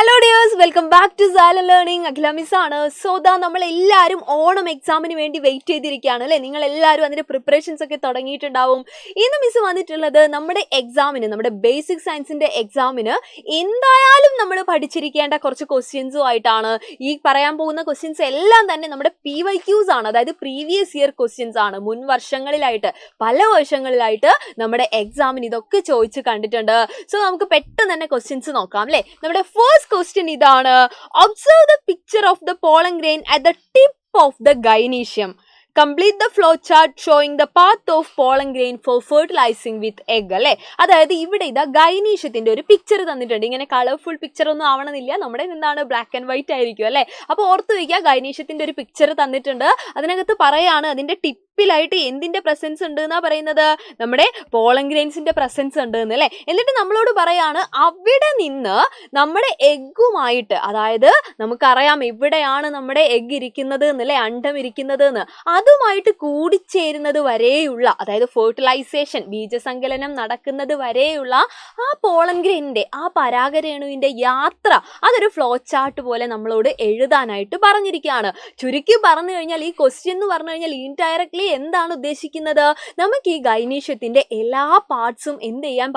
Hello dears, welcome back to സാലൻ learning. Akhila miss ആണ്. സോ നമ്മൾ എല്ലാവരും ഓണം എക്സാമിന് വേണ്ടി വെയിറ്റ് ചെയ്തിരിക്കുകയാണ് അല്ലേ? നിങ്ങൾ എല്ലാവരും അതിന്റെ പ്രിപ്പറേഷൻസ് ഒക്കെ തുടങ്ങിയിട്ടുണ്ടാവും. ഇന്ന് മിസ് വന്നിട്ടുള്ളത് നമ്മുടെ എക്സാമിന്, നമ്മുടെ ബേസിക് സയൻസിന്റെ എക്സാമിന് എന്തായാലും നമ്മൾ പഠിച്ചിരിക്കേണ്ട കുറച്ച് ക്വസ്റ്റ്യൻസും ആയിട്ടാണ്. ഈ പറയാൻ പോകുന്ന ക്വസ്റ്റ്യൻസ് എല്ലാം തന്നെ നമ്മുടെ PYQs ആണ്, അതായത് പ്രീവിയസ് ഇയർ ക്വസ്റ്റ്യൻസ് ആണ്. മുൻ വർഷങ്ങളിലായിട്ട്, പല വർഷങ്ങളിലായിട്ട് നമ്മുടെ എക്സാമിന് ഇതൊക്കെ ചോദിച്ച് കണ്ടിട്ടുണ്ട്. സോ നമുക്ക് പെട്ടെന്ന് തന്നെ ക്വസ്റ്റ്യൻസ് നോക്കാം അല്ലേ? നമ്മുടെ ഫസ്റ്റ് question ഇതാണ്. Observe the picture of the pollen grain at the tip of the gynoecium. Complete the flow chart showing the path of pollen grain for fertilizing with egg അല്ലേ? അതായത് ഇവിടെ ഇതാ ഗൈനീഷ്യത്തിന്റെ ഒരു പിക്ചർ തന്നിട്ടുണ്ട്. ഇങ്ങനെ കളർഫുൾ പിക്ചർ ഒന്നും ആവണമെന്നില്ല, നമ്മുടെ എന്താണ് ബ്ലാക്ക് ആൻഡ് വൈറ്റ് ആയിരിക്കും അല്ലേ? അപ്പോൾ ഓർത്ത് വയ്ക്കുക, ഗൈനീഷ്യത്തിന്റെ ഒരു പിക്ചർ തന്നിട്ടുണ്ട്. അതിനകത്ത് പറയാണ് അതിന്റെ ടിപ്പിലായിട്ട് എന്തിന്റെ പ്രസൻസ് ഉണ്ട് എന്നാ പറയുന്നത്, നമ്മുടെ പോളൻ ഗ്രെയിൻസിന്റെ പ്രസൻസ് ഉണ്ട് എന്ന് അല്ലേ? എന്നിട്ട് നമ്മളോട് പറയാണ് അവിടെ നിന്ന് നമ്മുടെ എഗ്ഗുമായിട്ട്, അതായത് നമുക്കറിയാം എവിടെയാണ് നമ്മുടെ എഗ്ഗ് ഇരിക്കുന്നത് എന്നല്ലേ, അണ്ടം ഇരിക്കുന്നത് എന്ന്, അതുമായിട്ട് കൂടിച്ചേരുന്നത് വരെയുള്ള, അതായത് ഫെർട്ടിലൈസേഷൻ, ബീജസങ്കലനം നടക്കുന്നത് വരെയുള്ള ആ പോളൻ ഗ്രെയിനിന്റെ, ആ പരാഗരേണുവിന്റെ യാത്ര, അതൊരു ഫ്ലോ ചാർട്ട് പോലെ നമ്മളോട് എഴുതാനായിട്ട് പറഞ്ഞിരിക്കുകയാണ്. ചുരുക്കി പറഞ്ഞു കഴിഞ്ഞാൽ ഈ ക്വസ്റ്റ്യൻ എന്ന് പറഞ്ഞു കഴിഞ്ഞാൽ ഇൻഡയറക്ട്ലി എന്താണ് ഉദ്ദേശിക്കുന്നത്, നമുക്ക് ഈ ഗൈനീഷ്യത്തിന്റെ എല്ലാ പാർട്സും എന്ത് ചെയ്യാൻ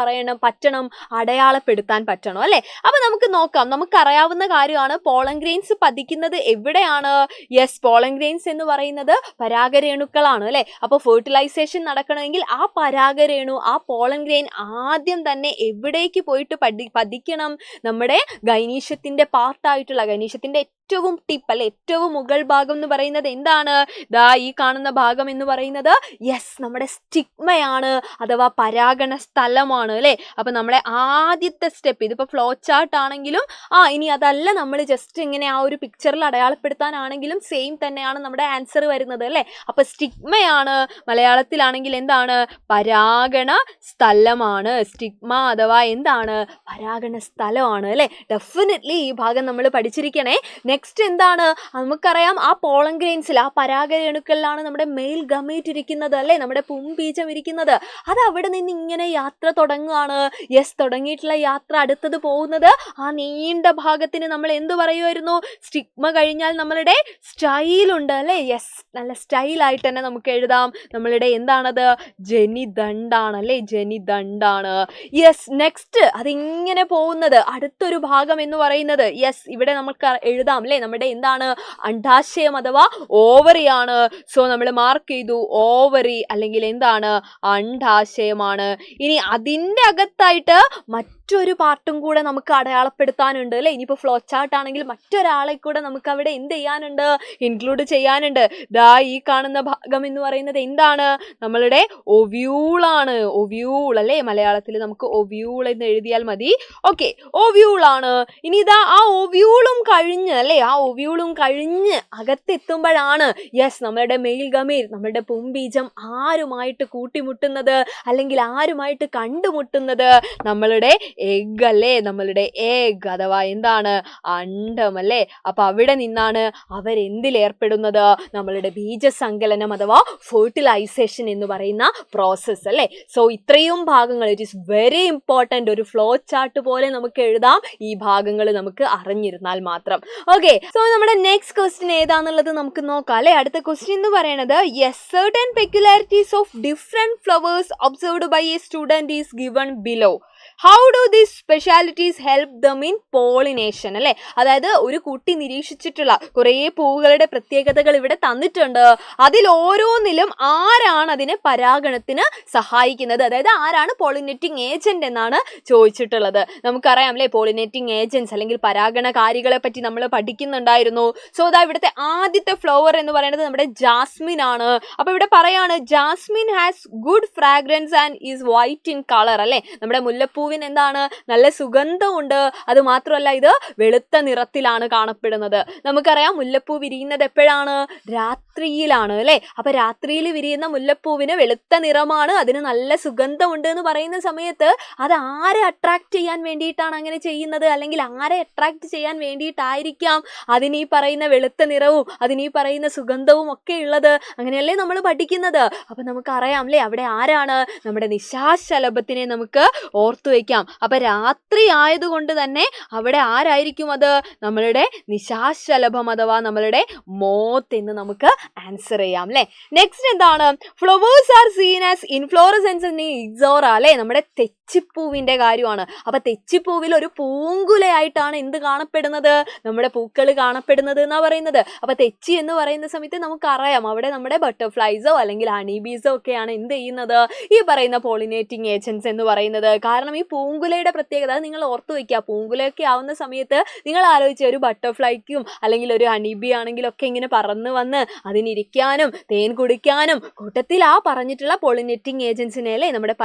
പറ്റണം, അടയാളപ്പെടുത്താൻ പറ്റണം അല്ലെ? അപ്പൊ നമുക്ക് നോക്കാം. നമുക്കറിയാവുന്ന കാര്യമാണ് പോളൻ ഗ്രെയിൻസ് പതിക്കുന്നത് എവിടെയാണ്. യെസ്, പോളൻ ഗ്രെയിൻസ് എന്ന് പറയുന്നത് പരാഗരേണുക്കളാണ് അല്ലെ? അപ്പോൾ ഫെർട്ടിലൈസേഷൻ നടക്കണമെങ്കിൽ ആ പരാഗരേണു, ആ പോളൻ ഗ്രെയിൻ ആദ്യം തന്നെ എവിടേക്ക് പോയിട്ട് പതിക്കണം, നമ്മുടെ ഗൈനീഷ്യത്തിന്റെ പാർട്ടായിട്ടുള്ള, ഗൈനീഷ്യത്തിന്റെ ഏറ്റവും ടിപ്പ് അല്ലെ, ഏറ്റവും മുകൾ ഭാഗം എന്ന് പറയുന്നത് എന്താണ്, ദാ ഈ കാണുന്ന ഭാഗം എന്ന് പറയുന്നത് യെസ് നമ്മുടെ സ്റ്റിഗ്മയാണ്, അഥവാ പരാഗണ സ്ഥലമാണ് അല്ലെ? അപ്പൊ നമ്മുടെ ആദ്യത്തെ സ്റ്റെപ്പ്, ഇതിപ്പോ ഫ്ലോ ചാർട്ട് ആണെങ്കിലും ഇനി അതല്ല, നമ്മൾ ജസ്റ്റ് ഇങ്ങനെ ആ ഒരു പിക്ചറിൽ അടയാളപ്പെടുത്താനാണെങ്കിലും സെയിം തന്നെയാണ് നമ്മുടെ ആൻസർ വരുന്നത് അല്ലെ? അപ്പൊ സ്റ്റിഗ്മയാണ്, മലയാളത്തിലാണെങ്കിൽ എന്താണ്, പരാഗണ സ്ഥലമാണ്. സ്റ്റിഗ്മ അഥവാ എന്താണ്, പരാഗണ സ്ഥലമാണ് അല്ലെ? ഡെഫിനറ്റ്ലി ഈ ഭാഗം നമ്മൾ പഠിച്ചിരിക്കണേ. നെക്സ്റ്റ് എന്താണ്, നമുക്കറിയാം ആ പോളൻ ഗ്രെയിൻസിൽ, ആ പരാഗരേണുക്കളിലാണ് നമ്മുടെ മെയിൽ ഗമേറ്റ് ഇരിക്കുന്നത് അല്ലെ, നമ്മുടെ പുംബീജം ഇരിക്കുന്നത്. അത് അവിടെ നിന്ന് ഇങ്ങനെ യാത്ര തുടങ്ങുകയാണ്. യെസ്, തുടങ്ങിയിട്ടുള്ള യാത്ര അടുത്തത് പോകുന്നത് ആ നീണ്ട ഭാഗത്തിന് നമ്മൾ എന്ത് പറയുമായിരുന്നു, സ്റ്റിഗ്മ കഴിഞ്ഞാൽ നമ്മളുടെ സ്റ്റൈലുണ്ട് അല്ലെ? യെസ്, നല്ല സ്റ്റൈലായിട്ട് തന്നെ നമുക്ക് എഴുതാം. നമ്മളുടെ എന്താണത്, ജനിദണ്ഡാണ് അല്ലെ? ജനിദണ്ഡാണ്. യെസ്, നെക്സ്റ്റ് അതിങ്ങനെ പോകുന്നത് അടുത്തൊരു ഭാഗം എന്ന് പറയുന്നത്, യെസ് ഇവിടെ നമുക്ക് എഴുതാം അല്ലെ, നമ്മുടെ എന്താണ്, അണ്ഡാശയം അഥവാ ഓവറിയാണ്. സോ നമ്മൾ മാർക്ക് ചെയ്തു ഓവറി, അല്ലെങ്കിൽ എന്താണ്, അണ്ഡാശയമാണ്. ഇനി അതിൻ്റെ അകത്തായിട്ട് മറ്റൊരു പാർട്ടും കൂടെ നമുക്ക് അടയാളപ്പെടുത്താനുണ്ട് അല്ലെ? ഇനിയിപ്പോൾ ഫ്ലോ ചാർട്ട് ആണെങ്കിൽ മറ്റൊരാളെ കൂടെ നമുക്ക് അവിടെ എന്ത് ചെയ്യാനുണ്ട്, ഇൻക്ലൂഡ് ചെയ്യാനുണ്ട്. ദാ ഈ കാണുന്ന ഭാഗം എന്ന് പറയുന്നത് എന്താണ്, നമ്മളുടെ ഒവ്യൂളാണ്. ഒവ്യൂൾ അല്ലെ, മലയാളത്തിൽ നമുക്ക് ഒവ്യൂൾ എന്ന് എഴുതിയാൽ മതി. ഓക്കെ, ഒവ്യൂളാണ്. ഇനി ഇതാ ആ ഒവ്യൂളും കഴിഞ്ഞ് അല്ലെ, ആ ഒവ്യൂളും കഴിഞ്ഞ് അകത്തെത്തുമ്പോഴാണ് യെസ് നമ്മളുടെ മെയിൽ ഗമീർ, നമ്മളുടെ പുംബീജം ആരുമായിട്ട് കൂട്ടിമുട്ടുന്നത്, അല്ലെങ്കിൽ ആരുമായിട്ട് കണ്ടുമുട്ടുന്നത്, നമ്മളുടെ എഗ് അല്ലേ, നമ്മളുടെ എഗ് അഥവാ എന്താണ്, അണ്ഡം അല്ലേ? അപ്പൊ അവിടെ നിന്നാണ് അവരെന്തിലേർപ്പെടുന്നത്, നമ്മളുടെ ബീജസങ്കലനം അഥവാ ഫെർട്ടിലൈസേഷൻ എന്ന് പറയുന്ന പ്രോസസ്സ് അല്ലേ? സോ ഇത്രയും ഭാഗങ്ങൾ, ഇറ്റ് ഈസ് വെരി ഇമ്പോർട്ടൻ്റ്. ഒരു ഫ്ലോ ചാർട്ട് പോലെ നമുക്ക് എഴുതാം, ഈ ഭാഗങ്ങൾ നമുക്ക് അറിഞ്ഞിരുന്നാൽ മാത്രം. ഓക്കെ, സോ നമ്മുടെ നെക്സ്റ്റ് ക്വസ്റ്റ്യൻ ഏതാന്നുള്ളത് നമുക്ക് നോക്കാം അല്ലെ? അടുത്ത ക്വസ്റ്റ്യൻ എന്ന് പറയുന്നത് yes, certain peculiarities of different flowers observed by a student is given below. How do these specialities help them in pollination അല്ലെ? അതായത് ഒരു കുട്ടി നിരീക്ഷിച്ചിട്ടുള്ള കുറേ പൂവുകളുടെ പ്രത്യേകതകൾ ഇവിടെ തന്നിട്ടുണ്ട്. അതിൽ ഓരോന്നിലും ആരാണ് അതിനെ പരാഗണത്തിന് സഹായിക്കുന്നത്, അതായത് ആരാണ് പോളിനേറ്റിംഗ് ഏജന്റ് എന്നാണ് ചോദിച്ചിട്ടുള്ളത്. നമുക്കറിയാം അല്ലെ, പോളിനേറ്റിംഗ് ഏജൻസ് അല്ലെങ്കിൽ പരാഗണകാരികളെ പറ്റി നമ്മൾ പഠിക്കുന്നുണ്ടായിരുന്നു. സോ അതാ ഇവിടുത്തെ ആദ്യത്തെ ഫ്ലവർ എന്ന് പറയുന്നത് നമ്മുടെ ജാസ്മിൻ ആണ്. അപ്പൊ ഇവിടെ പറയാണ് jasmine has good fragrance and is white in colour അല്ലെ? നമ്മുടെ മുല്ലപ്പൂവിന് എന്താണ്, നല്ല സുഗന്ധമുണ്ട്. അത് മാത്രമല്ല ഇത് വെളുത്ത നിറത്തിലാണ് കാണപ്പെടുന്നത്. നമുക്കറിയാം മുല്ലപ്പൂ വിരിയുന്നത് എപ്പോഴാണ്, രാത്രിയിലാണ് അല്ലെ? അപ്പൊ രാത്രിയിൽ വിരിയുന്ന മുല്ലപ്പൂവിന് വെളുത്ത നിറമാണ്, അതിന് നല്ല സുഗന്ധമുണ്ട് എന്ന് പറയുന്ന സമയത്ത് അത് ആരെ അട്രാക്ട് ചെയ്യാൻ വേണ്ടിയിട്ടാണ് അങ്ങനെ ചെയ്യുന്നത്, അല്ലെങ്കിൽ ആരെ അട്രാക്ട് ചെയ്യാൻ വേണ്ടിയിട്ടായിരിക്കാം അതിന് ഈ പറയുന്ന വെളുത്ത നിറവും അതിന് ഈ പറയുന്ന സുഗന്ധവും ഒക്കെ ഉള്ളത്. അങ്ങനെയല്ലേ നമ്മൾ പഠിക്കുന്നത്. അപ്പൊ നമുക്കറിയാം അല്ലേ, അവിടെ ആരാണ്, നമ്മുടെ നിശാശലഭത്തിനെ നമുക്ക് ഓർത്ത് ഓർത്തു വെക്കാം. അപ്പൊ രാത്രി ആയതുകൊണ്ട് തന്നെ അവിടെ ആരായിരിക്കും അത്? നമ്മളുടെ നിശാശലഭം അഥവാ നമ്മളുടെ മോത്ത് എന്ന് നമുക്ക് ആൻസർ ചെയ്യാം അല്ലെ. നെക്സ്റ്റ് എന്താണ്? Flowers are seen as inflorescence in Ixora അല്ലെ, നമ്മുടെ തെച്ചിപ്പൂവിന്റെ കാര്യമാണ്. അപ്പൊ തെച്ചിപ്പൂവിൽ ഒരു പൂങ്കുലയായിട്ടാണ് എന്ത് കാണപ്പെടുന്നത്? നമ്മുടെ പൂക്കൾ കാണപ്പെടുന്നത് എന്നാ പറയുന്നത്. അപ്പൊ തെച്ചി എന്ന് പറയുന്ന സമയത്ത് നമുക്കറിയാം അവിടെ നമ്മുടെ ബട്ടർഫ്ലൈസോ അല്ലെങ്കിൽ ഹണിബീസോ ഒക്കെയാണ് എന്ത് ചെയ്യുന്നത്? ഈ പറയുന്ന പോളിനേറ്റിംഗ് ഏജൻസ് എന്ന് പറയുന്നത്. കാരണം ഈ പൂങ്കുലയുടെ പ്രത്യേകത നിങ്ങൾ ഓർത്തു വെക്കുക. പൂങ്കുലയൊക്കെ ആവുന്ന സമയത്ത് നിങ്ങൾ ആലോചിച്ച ഒരു ബട്ടർഫ്ലൈക്കും അല്ലെങ്കിൽ ഒരു ഹണിബി ആണെങ്കിലും ഒക്കെ ഇങ്ങനെ പറന്ന് വന്ന് അതിനിരിക്കാനും തേൻ കുടിക്കാനും കൂട്ടത്തിൽ ആ പറഞ്ഞിട്ടുള്ള പോളിനേറ്റിംഗ് ഏജൻസിനെ അല്ലേ നമ്മുടെ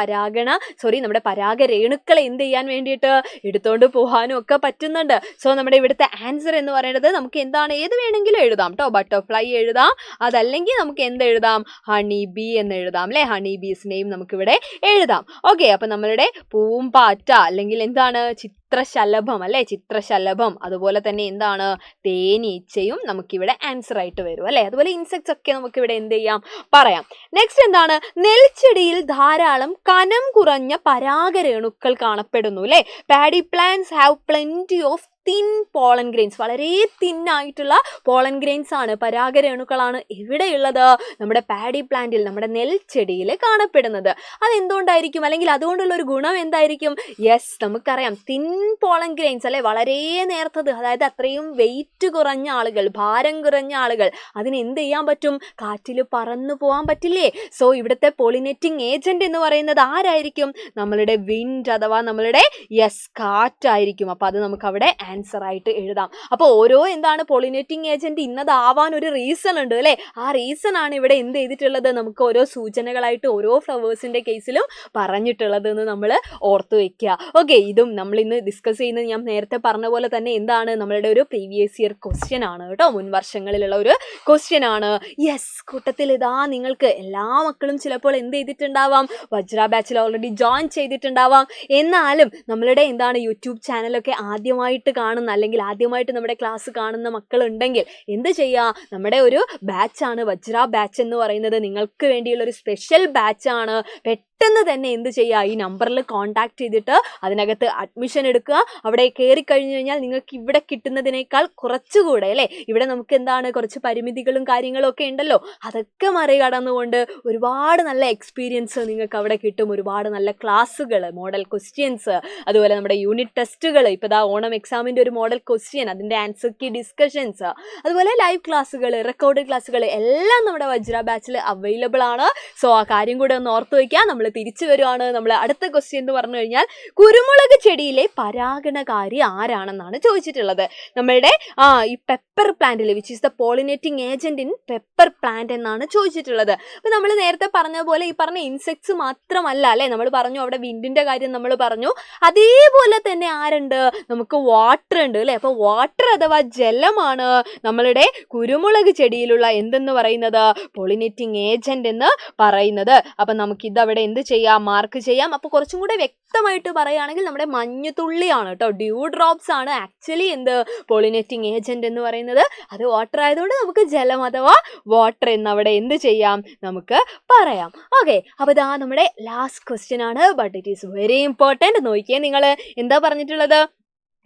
പരാഗരേണുക്കളെ എന്ത് ചെയ്യാൻ വേണ്ടിയിട്ട് എടുത്തോണ്ട് പോകാനും ഒക്കെ പറ്റുന്നുണ്ട്. സോ നമ്മുടെ ഇവിടുത്തെ ആൻസർ എന്ന് പറയുന്നത് നമുക്ക് എന്താണ്? ഏത് വേണമെങ്കിലും എഴുതാം കേട്ടോ. ബട്ടർഫ്ലൈ എഴുതാം, അതല്ലെങ്കിൽ നമുക്ക് എന്ത് എഴുതാം? ഹണി ബി എന്ന് എഴുതാം അല്ലെ. ഹണി ബീസിനെയും നമുക്കിവിടെ എഴുതാം. ഓക്കെ, അപ്പൊ നമ്മളുടെ പൂമ്പാറ്റ അല്ലെങ്കിൽ എന്താണ്? ചിത്രശലഭം അല്ലെ, ചിത്രശലഭം. അതുപോലെ തന്നെ എന്താണ്? തേനീച്ചയും നമുക്കിവിടെ ആൻസർ ആയിട്ട് വരും അല്ലെ. അതുപോലെ ഇൻസെക്ട്സ് ഒക്കെ നമുക്കിവിടെ എന്ത് ചെയ്യാം? പറയാം. നെക്സ്റ്റ് എന്താണ്? നെൽച്ചെടിയിൽ ധാരാളം കനം കുറഞ്ഞ പരാഗരേണുക്കൾ കാണപ്പെടുന്നു അല്ലെ. Paddy plants have plenty of thin pollen grains. വളരെ തിന്നായിട്ടുള്ള പോളൻ ഗ്രെയിൻസ് ആണ്, പരാഗരേണുക്കളാണ് എവിടെയുള്ളത്? നമ്മുടെ പാഡി പ്ലാന്റിൽ, നമ്മുടെ നെൽച്ചെടിയിൽ കാണപ്പെടുന്നത്. അതെന്തുകൊണ്ടായിരിക്കും? അല്ലെങ്കിൽ അതുകൊണ്ടുള്ള ഒരു ഗുണം എന്തായിരിക്കും? യെസ്, നമുക്കറിയാം തിൻ പോളൻ ഗ്രെയിൻസ് അല്ലെ, വളരെ നേർത്തത്. അതായത് അത്രയും വെയിറ്റ് കുറഞ്ഞ ആളുകൾ, ഭാരം കുറഞ്ഞ ആളുകൾ, അതിന് എന്ത് ചെയ്യാൻ പറ്റും? കാറ്റിൽ പറന്നു പോകാൻ പറ്റില്ലേ? സോ ഇവിടുത്തെ പോളിനേറ്റിംഗ് ഏജന്റ് എന്ന് പറയുന്നത് ആരായിരിക്കും? നമ്മളുടെ വിൻഡ് അഥവാ നമ്മളുടെ കാറ്റായിരിക്കും. അപ്പൊ അത് നമുക്ക് അവിടെ ആൻസർ ആയിട്ട് എഴുതാം. അപ്പോൾ ഓരോ എന്താണ് പോളിനേറ്റിംഗ് ഏജന്റ് ഇന്നതാവാൻ ഒരു റീസൺ ഉണ്ട് അല്ലെ. ആ റീസൺ ആണ് ഇവിടെ എന്ത് ചെയ്തിട്ടുള്ളത്? നമുക്ക് ഓരോ സൂചനകളായിട്ട് ഓരോ ഫ്ലവേഴ്സിന്റെ കേസിലും പറഞ്ഞിട്ടുള്ളത് എന്ന് നമ്മൾ ഓർത്തു വെക്കുക. ഓക്കെ, ഇതും നമ്മൾ ഇന്ന് ഡിസ്കസ് ചെയ്യുന്നത് ഞാൻ നേരത്തെ പറഞ്ഞ പോലെ തന്നെ എന്താണ്? നമ്മളുടെ ഒരു പ്രീവിയസ് ഇയർ ക്വസ്റ്റ്യൻ ആണ് കേട്ടോ, മുൻ വർഷങ്ങളിലുള്ള ഒരു ക്വസ്റ്റ്യൻ ആണ്. യെസ്, കൂട്ടത്തിൽ ഇതാ നിങ്ങൾക്ക് എല്ലാ മക്കളും ചിലപ്പോൾ എന്ത് ചെയ്തിട്ടുണ്ടാവാം? വജ്ര ബാച്ചിൽ ഓൾറെഡി ജോയിൻ ചെയ്തിട്ടുണ്ടാവാം. എന്നാലും നമ്മളുടെ എന്താണ് യൂട്യൂബ് ചാനലൊക്കെ ആദ്യമായിട്ട് കാണുന്ന അല്ലെങ്കിൽ ആദ്യമായിട്ട് നമ്മുടെ ക്ലാസ് കാണുന്ന മക്കളുണ്ടെങ്കിൽ എന്ത് ചെയ്യുക? നമ്മുടെ ഒരു ബാച്ചാണ് വജ്ര ബാച്ച് എന്ന് പറയുന്നത്. നിങ്ങൾക്ക് വേണ്ടിയുള്ള ഒരു സ്പെഷ്യൽ ബാച്ചാണ്. പെട്ടെന്ന് തന്നെ എന്ത് ചെയ്യുക? ഈ നമ്പറിൽ കോൺടാക്ട് ചെയ്തിട്ട് അതിനകത്ത് അഡ്മിഷൻ എടുക്കുക. അവിടെ കയറി കഴിഞ്ഞു കഴിഞ്ഞാൽ നിങ്ങൾക്ക് ഇവിടെ കിട്ടുന്നതിനേക്കാൾ കുറച്ചുകൂടെ അല്ലേ, ഇവിടെ നമുക്ക് എന്താണ് കുറച്ച് പരിമിതികളും കാര്യങ്ങളും ഒക്കെ ഉണ്ടല്ലോ, അതൊക്കെ മറികടന്നുകൊണ്ട് ഒരുപാട് നല്ല എക്സ്പീരിയൻസ് നിങ്ങൾക്ക് അവിടെ കിട്ടും. ഒരുപാട് നല്ല ക്ലാസ്സുകൾ, മോഡൽ ക്വസ്റ്റ്യൻസ്, അതുപോലെ നമ്മുടെ യൂണിറ്റ് ടെസ്റ്റുകൾ. ഇപ്പോൾ ദാ ഓണം എക്സാമിൻ്റെ ഒരു മോഡൽ ക്വസ്റ്റ്യൻ, അതിൻ്റെ ആൻസർ കീ ഡിസ്കഷൻസ്, അതുപോലെ ലൈവ് ക്ലാസ്സുകൾ, റെക്കോർഡ് ക്ലാസ്സുകൾ എല്ലാം നമ്മുടെ വജ്ര ബാച്ചിൽ അവൈലബിൾ ആണ്. സോ ആ കാര്യം കൂടെ ഒന്ന് ഓർത്ത് വയ്ക്കുക. നമ്മൾ തിരിച്ചു വരുവാണ്. നമ്മൾ അടുത്ത ക്വസ്റ്റ്യൻ എന്ന് പറഞ്ഞു കഴിഞ്ഞാൽ കുരുമുളക് ചെടിയിലെ പരാഗണകാരി ആരാണെന്നാണ് ചോദിച്ചിട്ടുള്ളത്. നമ്മളുടെ ഈ പെപ്പർ പ്ലാന്റിൽ, which is the pollinating agent in pepper plant എന്നാണ് ചോദിച്ചിട്ടുള്ളത്. അപ്പോൾ നമ്മൾ നേരത്തെ പറഞ്ഞ പോലെ ഈ പറഞ്ഞ ഇൻസെക്ട്സ് മാത്രമല്ല അല്ലേ, നമ്മൾ പറഞ്ഞു അവിടെ വിൻഡിന്റെ കാര്യം നമ്മൾ പറഞ്ഞു. അതേപോലെ തന്നെ ആരുണ്ട്? നമുക്ക് വാട്ടർ ഉണ്ട് അല്ലേ. അപ്പോൾ വാട്ടർ അഥവാ ജലമാണ് നമ്മളുടെ കുരുമുളക് ചെടിയിലുള്ള എന്തെന്ന് പറയുന്നത്? പോളിനേറ്റിംഗ് ഏജന്റ് എന്ന് പറയുന്നത്. അപ്പം നമുക്കിതവിടെ എന്ത് ചെയ്യാം? മാർക്ക് ചെയ്യാം. അപ്പോൾ കുറച്ചും കൂടെ വ്യക്തമായിട്ട് പറയുകയാണെങ്കിൽ നമ്മുടെ മഞ്ഞുതുള്ളിയാണ് കേട്ടോ, ഡ്യൂ ഡ്രോപ്സ് ആണ് ആക്ച്വലി എന്ത് പോളിനേറ്റിംഗ് ഏജന്റ് എന്ന് പറയുന്നത്. അത് വാട്ടർ ആയതുകൊണ്ട് നമുക്ക് ജലം അഥവാ വാട്ടർ എന്നവിടെ എന്ത് ചെയ്യാം? നമുക്ക് പറയാം. ഓക്കെ, അപ്പോൾ ഇതാ നമ്മുടെ ലാസ്റ്റ് ക്വസ്റ്റ്യൻ ആണ്, but it is very important. നോക്കിയേ, നിങ്ങൾ എന്താ പറഞ്ഞിട്ടുള്ളത്?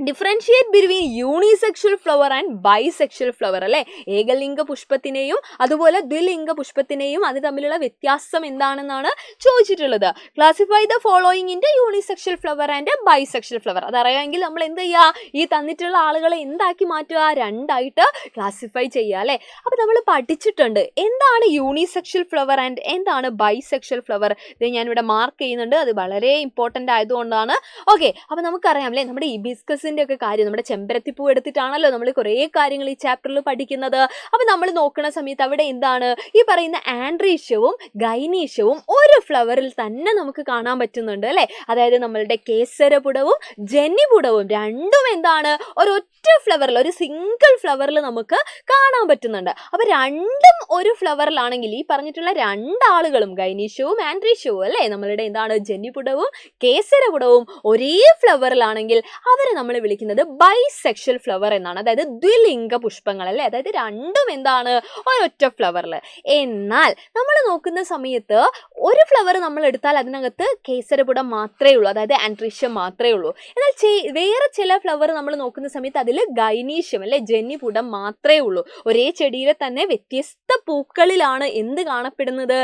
Differentiate between unisexual flower and bisexual flower അല്ലേ. ഏകലിംഗ പുഷ്പത്തിനെയും അതുപോലെ ദ്വിലിംഗ പുഷ്പത്തിനെയും അത് തമ്മിലുള്ള വ്യത്യാസം എന്താണെന്നാണ് ചോദിച്ചിട്ടുള്ളത്. Classify the following in unisexual flower and bisexual flower. അതറിയാമെങ്കിൽ നമ്മൾ എന്ത് ചെയ്യുക? ഈ തന്നിട്ടുള്ള ആളുകളെ എന്താക്കി മാറ്റുക? രണ്ടായിട്ട് ക്ലാസിഫൈ ചെയ്യുക അല്ലേ. അപ്പോൾ നമ്മൾ പഠിച്ചിട്ടുണ്ട് എന്താണ് യൂണിസെക്ഷൽ ഫ്ലവർ ആൻഡ് എന്താണ് ബൈസെക്ഷൽ ഫ്ലവർ. ഇത് ഞാനിവിടെ മാർക്ക് ചെയ്യുന്നുണ്ട്, അത് വളരെ ഇമ്പോർട്ടൻ്റ് ആയതുകൊണ്ടാണ്. ഓക്കെ, അപ്പോൾ നമുക്കറിയാം അല്ലേ, നമ്മുടെ ഹിബിസ്കസിന്റെ ഒക്കെ കാര്യം, നമ്മുടെ ചെമ്പരത്തിപ്പൂ എടുത്തിട്ടാണല്ലോ നമ്മൾ കുറേ കാര്യങ്ങൾ ഈ ചാപ്റ്ററിൽ പഠിക്കുന്നത്. അപ്പോൾ നമ്മൾ നോക്കുന്ന സമയത്ത് അവിടെ എന്താണ് ഈ പറയുന്ന ആൻഡ്രീഷ്യവും ഗൈനീഷ്യവും ഒരു ഫ്ലവറിൽ തന്നെ നമുക്ക് കാണാൻ പറ്റുന്നുണ്ട് അല്ലേ. അതായത് നമ്മളുടെ കേസരപുടവും ജന്നിപുടവും രണ്ടും എന്താണ് ഒരൊറ്റ ഒരൊറ്റ ഫ്ലവറിൽ, ഒരു സിംഗിൾ ഫ്ലവറിൽ നമുക്ക് കാണാൻ പറ്റുന്നുണ്ട്. അപ്പൊ രണ്ടും ഒരു ഫ്ലവറിലാണെങ്കിൽ ഈ പറഞ്ഞിട്ടുള്ള രണ്ടാളുകളും ഗൈനീഷ്യവും ആൻഡ്രീഷ്യവും അല്ലേ, നമ്മളുടെ എന്താണ് ജന്യുപുടവും കേസരപുടവും ഒരേ ഫ്ലവറിലാണെങ്കിൽ അവരെ നമ്മൾ വിളിക്കുന്നത് ബൈസെക്ഷൽ ഫ്ലവർ എന്നാണ്. അതായത് ദ്വിലിംഗ പുഷ്പങ്ങൾ അല്ലേ, അതായത് രണ്ടും എന്താണ് ഒരൊറ്റ ഫ്ലവറിൽ. എന്നാൽ നമ്മൾ നോക്കുന്ന സമയത്ത് ഒരു ഫ്ലവർ നമ്മൾ എടുത്താൽ അതിനകത്ത് കേസരപുടം മാത്രമേ ഉള്ളൂ, അതായത് ആൻഡ്രീഷ്യം മാത്രമേ ഉള്ളൂ. എന്നാൽ വേറെ ചില ഫ്ലവർ നമ്മൾ നോക്കുന്ന സമയത്ത് അതിൽ ഗൈനീഷ്യം അല്ലെ ജന്യുപുടം മാത്രമേ ഉള്ളൂ. ഒരേ ചെടിയിലെ തന്നെ വ്യത്യസ്ത പൂക്കളിലാണ് എന്ത് കാണപ്പെടുന്നത്,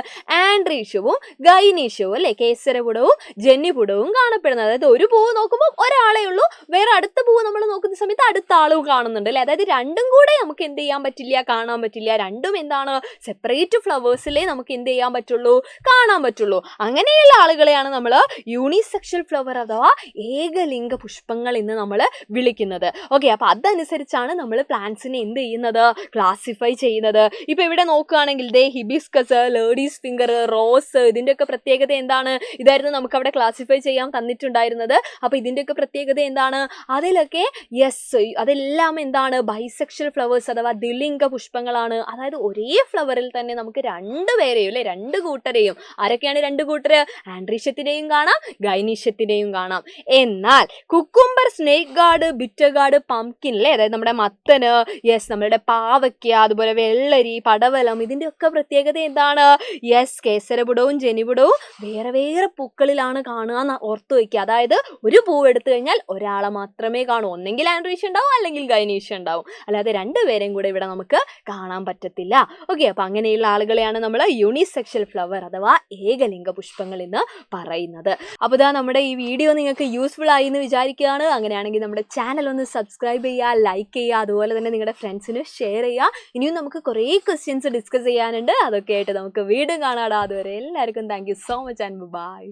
ആൻഡ്രീഷ്യവും ഗൈനീഷ്യവും അല്ലെ, കേസരപുടവും ജന്യുപുടവും കാണപ്പെടുന്നത്. അതായത് ഒരു പൂവ് നോക്കുമ്പോൾ ഒരാളേ ഉള്ളൂ, വേറെ അടുത്ത പൂവ് നമ്മൾ നോക്കുന്ന സമയത്ത് അടുത്ത ആളും കാണുന്നുണ്ട് അല്ലെ. അതായത് രണ്ടും കൂടെ നമുക്ക് എന്ത് ചെയ്യാൻ പറ്റില്ല, കാണാൻ പറ്റില്ല. രണ്ടും എന്താണ് സെപ്പറേറ്റ് ഫ്ലവേഴ്സിലേ നമുക്ക് എന്ത് ചെയ്യാൻ പറ്റുള്ളൂ, കാണാൻ പറ്റുള്ളൂ. അങ്ങനെയുള്ള ആളുകളെയാണ് നമ്മൾ യൂണിസെക്ഷൽ ഫ്ലവർ അഥവാ ഏകലിംഗ പുഷ്പങ്ങൾ എന്ന് നമ്മൾ വിളിക്കുന്നത്. ഓക്കെ, അപ്പൊ അതനുസരിച്ചാണ് നമ്മൾ പ്ലാന്റ്സിനെ എന്ത് ചെയ്യുന്നത്, ക്ലാസിഫൈ ചെയ്യുന്നത്. ഇപ്പൊ ഇവിടെ നോക്കുകയാണെങ്കിൽ ദേ ഹിബിസ്കസ്, ലേഡീസ് ഫിംഗർ, റോസ്, ഇതിന്റെയൊക്കെ പ്രത്യേകത എന്താണ്, ഇതായിരുന്നു നമുക്ക് അവിടെ ക്ലാസിഫൈ ചെയ്യാൻ തന്നിട്ടുണ്ടായിരുന്നത്. അപ്പൊ ഇതിന്റെയൊക്കെ പ്രത്യേകത എന്താണ്, അതിലൊക്കെ യെസ് അതെല്ലാം എന്താണ് ബൈസെക്ഷൽ ഫ്ലവേഴ്സ് അഥവാ ദ്വിലിംഗ പുഷ്പങ്ങളാണ്. അതായത് ഒരേ ഫ്ലവറിൽ തന്നെ നമുക്ക് രണ്ടുപേരെയും അല്ലെ, രണ്ട് കൂട്ടരെയും, ആരൊക്കെയാണ് രണ്ട് കൂട്ടര്, ആൻഡ്രീഷ്യത്തിനെയും കാണാം ഗൈനീഷ്യത്തിനെയും കാണാം. എന്നാൽ cucumber, snake guard, bitter guard, pumpkin അല്ലേ, അതായത് നമ്മുടെ മത്തന്, യെസ് നമ്മുടെ പാവയ്ക്ക, അതുപോലെ വെള്ളരി, പടവലം, ഇതിന്റെ ഒക്കെ പ്രത്യേകത എന്താണ്, യെസ് കേസരപുടവും ജന്യുപുടവും വേറെ വേറെ പൂക്കളിലാണ് കാണുക എന്ന് ഓർത്തു വെക്കുക. അതായത് ഒരു പൂവ് എടുത്തു കഴിഞ്ഞാൽ ഒരാളെ മാത്രമേ കാണൂ, ഒന്നെങ്കിൽ ആൻഡ്രീഷ്യ ഉണ്ടാവും അല്ലെങ്കിൽ ഗൈനീഷ്യ ഉണ്ടാവും, അല്ലാതെ രണ്ടുപേരെയും കൂടെ ഇവിടെ നമുക്ക് കാണാൻ പറ്റത്തില്ല. ഓക്കെ, അപ്പൊ അങ്ങനെയുള്ള ആളുകളെയാണ് നമ്മൾ യൂണിസെക്ഷൽ ഫ്ലവർ അഥവാ ഏകലിംഗ പുഷ്പങ്ങൾ എന്ന് പറയുന്നത്. അപ്പോൾ ഇതാ നമ്മുടെ ഈ വീഡിയോ നിങ്ങൾക്ക് യൂസ്ഫുൾ ആയി എന്ന് വിചാരിക്കുകയാണ്. അങ്ങനെയാണെങ്കിൽ നമ്മുടെ ചാനൽ ഒന്ന് സബ്സ്ക്രൈബ് ചെയ്യുക, ലൈക്ക് ചെയ്യുക, അതുപോലെ തന്നെ നിങ്ങളുടെ ഫ്രണ്ട്സിന് ഷെയർ ചെയ്യുക. ഇനിയും നമുക്ക് കുറേ ക്വസ്റ്റ്യൻസ് ഡിസ്കസ് ചെയ്യാനുണ്ട്, അതൊക്കെ ആയിട്ട് നമുക്ക് വീണ്ടും കാണാം. അതുവരെ എല്ലാവർക്കും thank you so much and by.